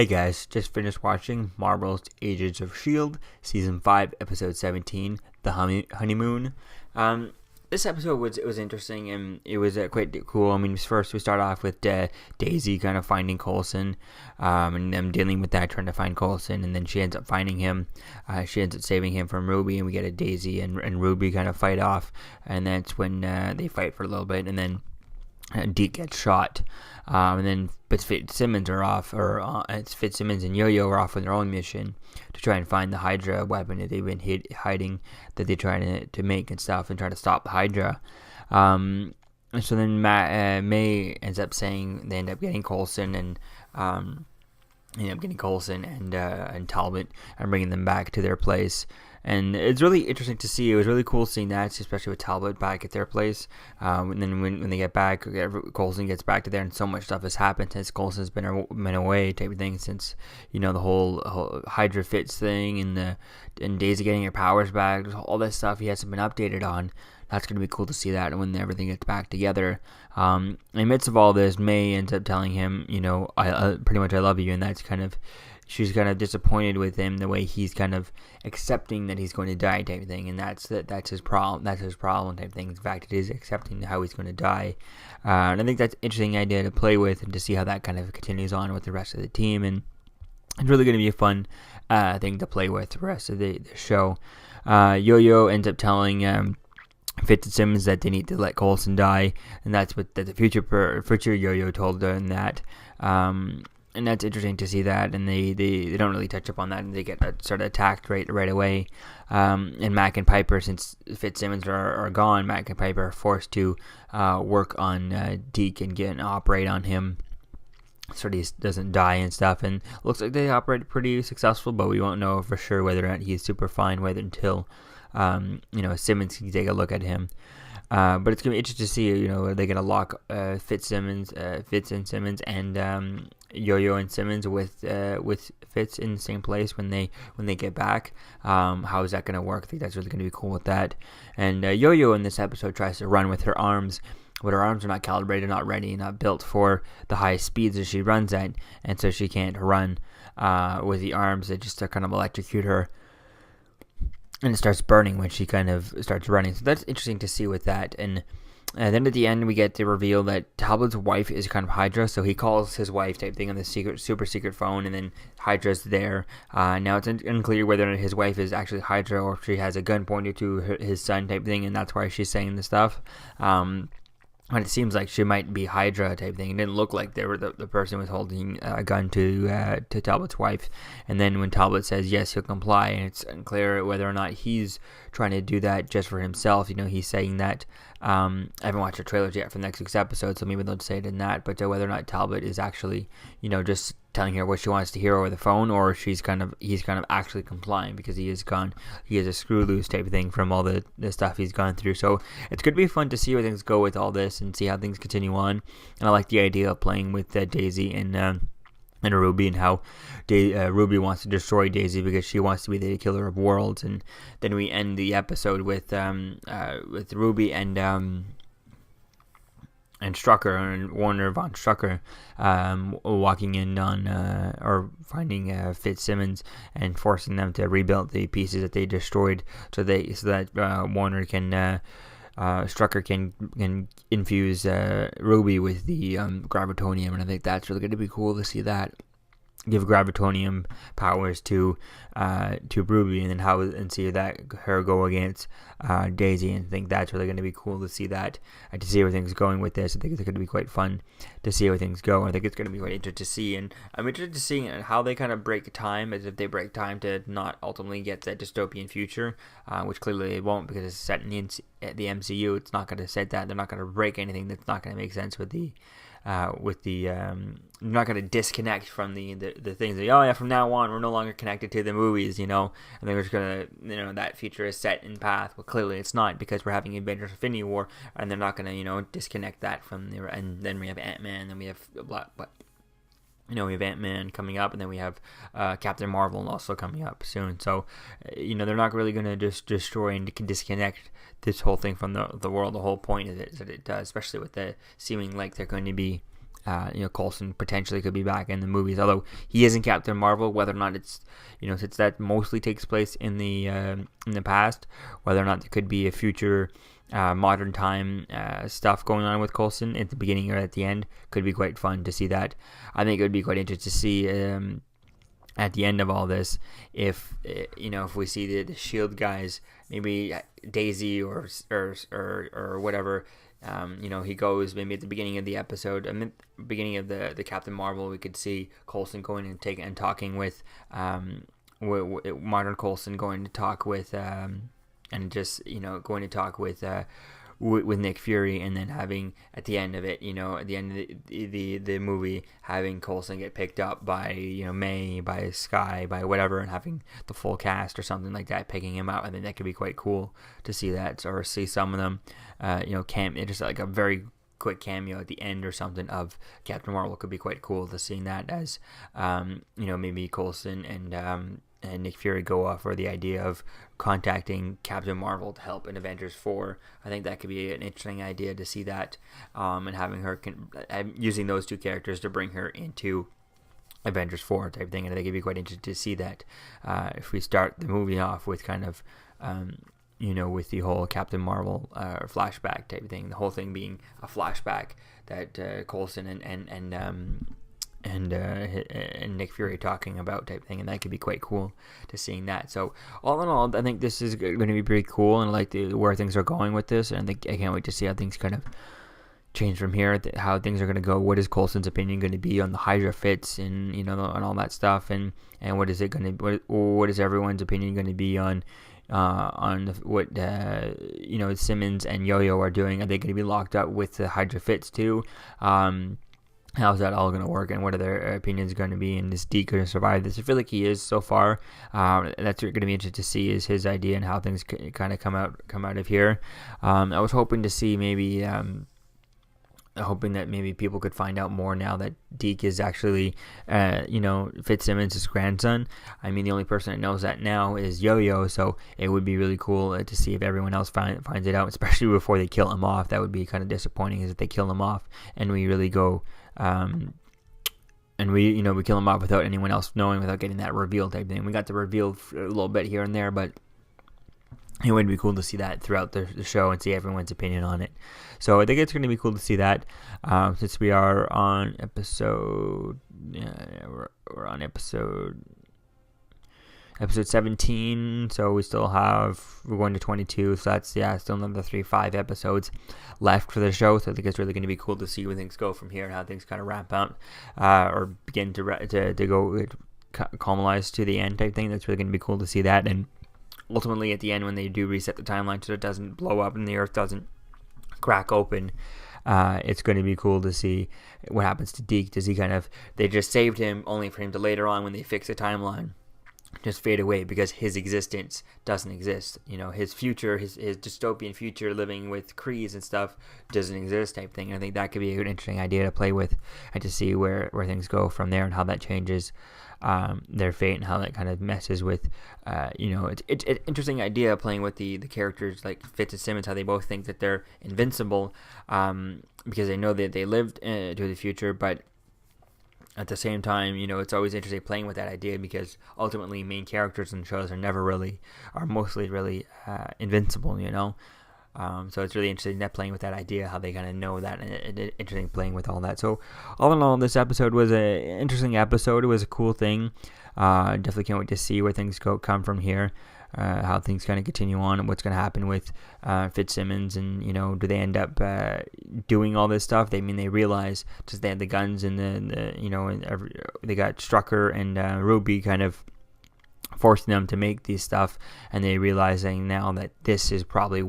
Hey guys, just finished watching Marvel's Agents of S.H.I.E.L.D. Season 5, Episode 17, The Honeymoon. This episode was interesting, and it was quite cool. I mean, first we start off with Daisy kind of finding Coulson, and them dealing with that, trying to find Coulson, and then she ends up finding him. She ends up saving him from Ruby, and we get a Daisy and Ruby kind of fight off, and that's when they fight for a little bit, and then Deke gets shot, and then Fitzsimmons are off, it's Fitzsimmons and Yo-Yo are off on their own mission to try and find the Hydra weapon that they've been hiding, that they're trying to make and stuff, and try to stop the Hydra. And so then May ends up saying they end up getting Coulson and Talbot and bringing them back to their place. And it's really interesting to see. It was really cool seeing that, especially with Talbot back at their place. And then when they get back, Coulson gets back to there, and so much stuff has happened since Coulson's been away, type of thing. Since the whole Hydra Fitz thing and Daisy getting her powers back, all that stuff he hasn't been updated on. That's going to be cool to see that when everything gets back together. In the midst of all this, May ends up telling him, I pretty much I love you, and that's kind of. She's kind of disappointed with him, the way he's kind of accepting that he's going to die, type of thing, and that's his problem. That's his problem, type of thing. In fact, it is accepting how he's going to die, and I think that's an interesting idea to play with and to see how that kind of continues on with the rest of the team. And it's really going to be a fun thing to play with the rest of the show. Yo-Yo ends up telling Fitzsimmons that they need to let Coulson die, and that's what the future Yo-Yo told them that. And that's interesting to see that, and they don't really touch up on that, and they get sort of attacked right away. And Mac and Piper, since Fitzsimmons are gone, Mac and Piper are forced to work on Deke and operate on him, so he doesn't die and stuff. And looks like they operate pretty successful, but we won't know for sure whether or not he's super fine until Simmons can take a look at him. But it's gonna be interesting to see. Are they gonna lock Fitz and Simmons and Yo-Yo and Simmons with Fitz in the same place when they get back? How is that gonna work? I think that's really gonna be cool with that. And Yo-Yo in this episode tries to run with her arms, but her arms are not calibrated, not ready, not built for the high speeds that she runs at, and so she can't run with the arms. They just kind of electrocute her. And it starts burning when she kind of starts running. So that's interesting to see with that. And then at the end, we get the reveal that Talbot's wife is kind of Hydra. So he calls his wife type thing on the super secret phone, and then Hydra's there. Now it's unclear whether or not his wife is actually Hydra or if she has a gun pointed to his son type thing, and that's why she's saying the stuff. But it seems like she might be Hydra type thing. It didn't look like they were the person was holding a gun to Talbot's wife. And then when Talbot says yes, he'll comply, and it's unclear whether or not he's trying to do that just for himself. He's saying that. I haven't watched the trailers yet for the next week's episode, so maybe they'll say it in that. But whether or not Talbot is actually, just telling her what she wants to hear over the phone, or he's kind of actually complying because he is a screw loose type of thing from all the stuff he's gone through. So it's going to be fun to see where things go with all this and see how things continue on. And I like the idea of playing with Daisy and Ruby, and how Ruby wants to destroy Daisy because she wants to be the killer of worlds. And then we end the episode with Ruby and Strucker and Warner von Strucker walking in on or finding Fitzsimmons and forcing them to rebuild the pieces that they destroyed, so that Warner can Strucker can infuse Ruby with the gravitonium, and I think that's really going to be cool to see that. Give gravitonium powers to Ruby, and then see her go against Daisy, and I think that's really going to be cool to see that, and to see where things going with this. I think it's going to be quite fun to see how things go. I think it's going to be quite interesting to see, and I'm interested to see how they kind of break time, as if they break time to not ultimately get that dystopian future, which clearly they won't, because it's set in the MCU. It's not going to set that. They're not going to break anything that's not going to make sense with the not going to disconnect from the things that, from now on we're no longer connected to the movies, and then we're just going to, that future is set in path. Well, clearly it's not, because we're having Avengers Infinity War, and they're not going to, disconnect that from the, and then we have Ant-Man, then we have we have Ant-Man coming up, and then we have Captain Marvel also coming up soon. So, they're not really going to just destroy and disconnect this whole thing from the world. The whole point is that it does, especially with the seeming like they're going to be Coulson potentially could be back in the movies, although he isn't Captain Marvel. Whether or not it's, since that mostly takes place in the past, whether or not there could be a future modern time stuff going on with Coulson at the beginning or at the end, could be quite fun to see that. I think it would be quite interesting to see at the end of all this, if we see the S.H.I.E.L.D. guys, maybe Daisy or whatever. He goes maybe at the beginning of the episode, beginning of the Captain Marvel, we could see Coulson going and talking with modern Coulson going to talk with with Nick Fury, and then having at the end of it, at the end of the movie, having Coulson get picked up by May, by Sky, by whatever, and having the full cast or something like that picking him up. I think that could be quite cool to see that, or see some of them, just like a very quick cameo at the end or something of Captain Marvel could be quite cool to seeing that as maybe Coulson and Nick Fury go off for the idea of contacting Captain Marvel to help in Avengers 4. I think that could be an interesting idea to see that, and having her using those two characters to bring her into Avengers 4 type thing. And I think it'd be quite interesting to see that if we start the movie off with kind of with the whole Captain Marvel flashback type thing, the whole thing being a flashback that Coulson and Nick Fury talking about type thing, and that could be quite cool to seeing that. So all in all, I think this is going to be pretty cool, and I like where things are going with this, and I can't wait to see how things kind of change from here, how things are going to go. What is Coulson's opinion going to be on the Hydra fits, and and all that stuff, and what is it going to, what is everyone's opinion going to be on what Simmons and Yo-Yo are doing? Are they going to be locked up with the Hydra fits too? How's that all going to work, and what are their opinions going to be? And is Deke going to survive this? I feel like he is so far. That's going to be interesting to see, is his idea and how things kind of come out of here. I was hoping to see maybe, hoping that maybe people could find out more now that Deke is actually, Fitzsimmons' grandson. I mean, the only person that knows that now is Yo-Yo, so it would be really cool to see if everyone else finds it out, especially before they kill him off. That would be kind of disappointing, is if they kill him off and we really go, and we kill him off without anyone else knowing, without getting that reveal type thing. We got the reveal a little bit here and there, but it would be cool to see that throughout the show and see everyone's opinion on it. So I think it's going to be cool to see that. Since we are on episode 17, so we're going to 22, so that's still another 5 episodes left for the show. So I think it's really going to be cool to see where things go from here and how things kind of wrap up, or begin to go culminate to the end type thing. That's really going to be cool to see that, and ultimately at the end when they do reset the timeline so it doesn't blow up and the earth doesn't crack open, it's going to be cool to see what happens to Deke. Does he they just saved him only for him to later on, when they fix the timeline, just fade away because his existence doesn't exist? His future, his dystopian future living with Krees and stuff doesn't exist type thing. And I think that could be an interesting idea to play with and to see where things go from there and how that changes their fate, and how that kind of messes with, it's an interesting idea playing with the characters like Fitz and Simmons, how they both think that they're invincible, because they know that they lived to the future, but at the same time, it's always interesting playing with that idea, because ultimately main characters in shows are mostly really invincible, so it's really interesting that playing with that idea, how they kind of know that, and interesting playing with all that. So all in all, this episode was an interesting episode. It was a cool thing. Definitely can't wait to see where things come from here, how things kind of continue on, and what's going to happen with Fitzsimmons, and do they end up doing all this stuff? They realize, just they had the guns and they got Strucker and Ruby kind of forcing them to make these stuff, and they realizing now that this is probably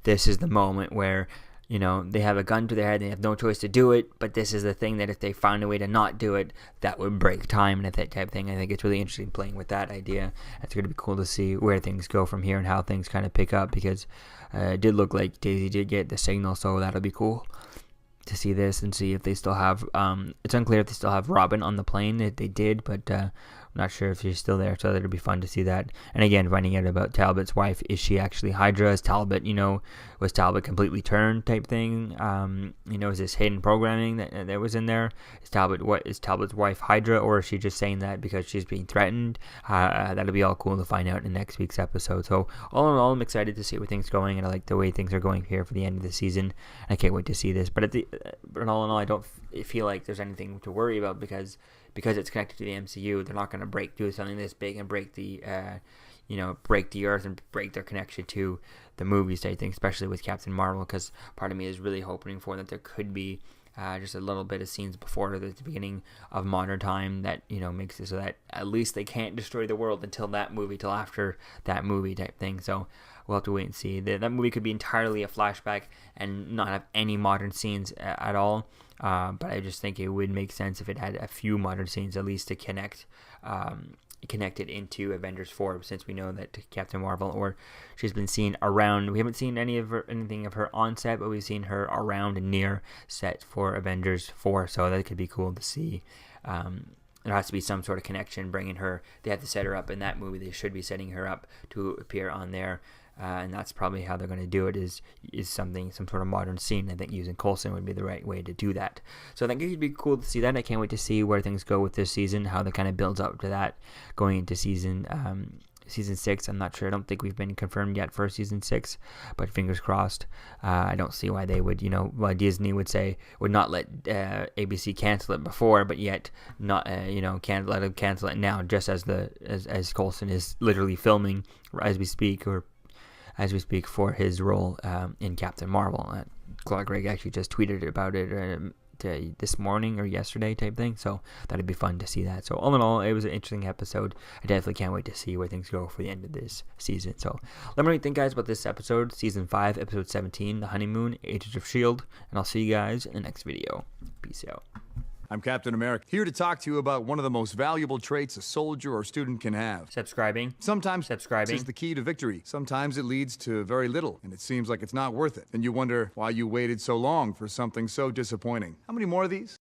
this is the moment where they have a gun to their head, they have no choice to do it, but this is the thing that if they found a way to not do it, that would break time, and that type of thing. I think it's really interesting playing with that idea. It's going to be cool to see where things go from here and how things kind of pick up, because it did look like Daisy did get the signal, so that'll be cool to see this and see if they still have, it's unclear if they still have Robin on the plane. They did, but I'm not sure if she's still there, so it'll be fun to see that. And again, finding out about Talbot's wife, is she actually Hydra? Is Talbot, was Talbot completely turned type thing? Is this hidden programming that was in there? Is Talbot's wife Hydra, or is she just saying that because she's being threatened? That'll be all cool to find out in next week's episode. So all in all, I'm excited to see where things are going, and I like the way things are going here for the end of the season. I can't wait to see this. But all in all, I don't feel like there's anything to worry about because it's connected to the MCU. They're not going to do something this big and break the earth and break their connection to the movies, I think, especially with Captain Marvel, because part of me is really hoping for that there could be just a little bit of scenes before the beginning of modern time that makes it so that at least they can't destroy the world till after that movie type thing. So we'll have to wait and see. That movie could be entirely a flashback and not have any modern scenes at all. But I just think it would make sense if it had a few modern scenes at least to connect it into Avengers 4, since we know that Captain Marvel, or she's been seen around. We haven't seen anything of her on set, but we've seen her around and near set for Avengers 4, so that could be cool to see. There has to be some sort of connection bringing her. They have to set her up in that movie. They should be setting her up to appear on there. And that's probably how they're going to do it, is some sort of modern scene. I think using Coulson would be the right way to do that. So I think it would be cool to see that. I can't wait to see where things go with this season, how that kind of builds up to that going into season 6. I'm not sure. I don't think we've been confirmed yet for season 6, but fingers crossed. I don't see why they would, why Disney would not let ABC cancel it before, but yet not, can't let them cancel it now, just as Coulson is literally filming as we speak for his role in Captain Marvel. Claude Gregg actually just tweeted about it this morning or yesterday type thing, so that'd be fun to see that. So all in all, it was an interesting episode. I definitely can't wait to see where things go for the end of this season. So let me know what you think, guys, about this episode, season 5, episode 17, The Honeymoon, Agents of S.H.I.E.L.D., and I'll see you guys in the next video. Peace out. I'm Captain America, here to talk to you about one of the most valuable traits a soldier or student can have. Subscribing. Sometimes subscribing is the key to victory. Sometimes it leads to very little, and it seems like it's not worth it. And you wonder why you waited so long for something so disappointing. How many more of these?